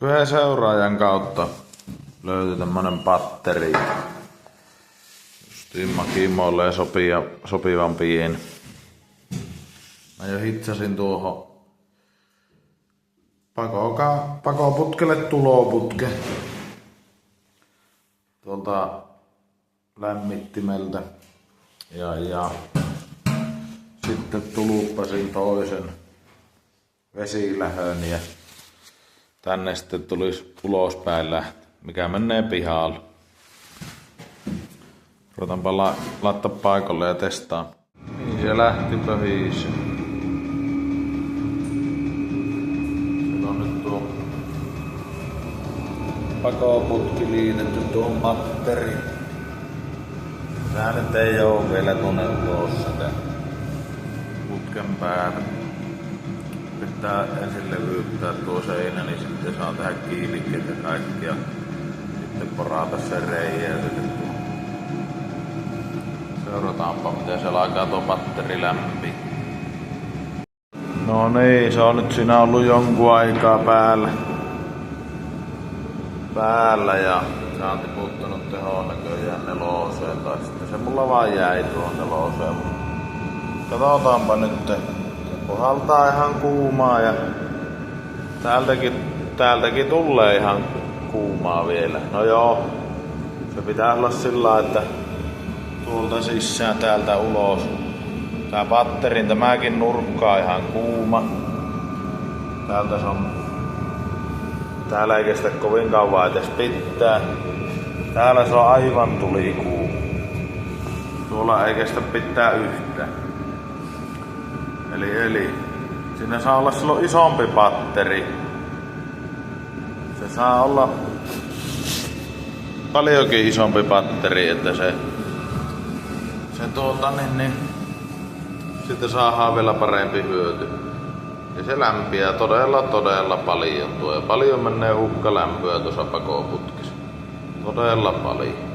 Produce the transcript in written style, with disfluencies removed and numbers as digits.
Yhden seuraajan kautta löytyi tämmönen patteri. Justiin Makimoille sopivan pieni. Mä jo hitsasin tuohon pakoputkelle tuloputke. Tuolta lämmittimeltä. Ja sitten tuluppasin toisen vesilähön ja tänne sitten tulisi ulospäin lähtö, mikä menee pihalle. Ruvetaanpa laittaa paikalle ja testaa. Niin se lähti pöhissä. Siellä on nyt tuo pakoputki liitetty tuohon batteriin. Tää nyt ei oo vielä tuonne ulos sitä putken päätä. Pitää ensin levyyttää tuo seinä, niin sitten saa tehdä kiilikkeet ja kaikki ja sitten porata sen reijää. Seurataanpa miten se alkaa tuo batteri lämpiä. No niin, se on nyt siinä ollut jonkun aikaa päällä ja se on tiputtanut tehoon näköjään 4 tai sitten se mulla vaan jäi tuohon 4. Katsotaanpa nyt. Se puhaltaa ihan kuumaa ja täältäkin tulee ihan kuumaa vielä. No joo, se pitää olla sillä, että tuolta sisään täältä ulos. Tää batterin tämäkin nurkka on ihan kuuma. Täältä se on. Täällä ei kestä kovin kauan edes pitää. Täällä se on aivan tulikuuma. Tuolla ei kestä pitää yhtään. Eli siinä saa olla silloin isompi batteri. Se saa olla paljonkin isompi batteri, että se sitten saadaan vielä parempi hyöty. Ja se lämpiää todella paljon tuo. Ja paljon menee hukkalämpöä tuossa pakoputkissa. Todella paljon.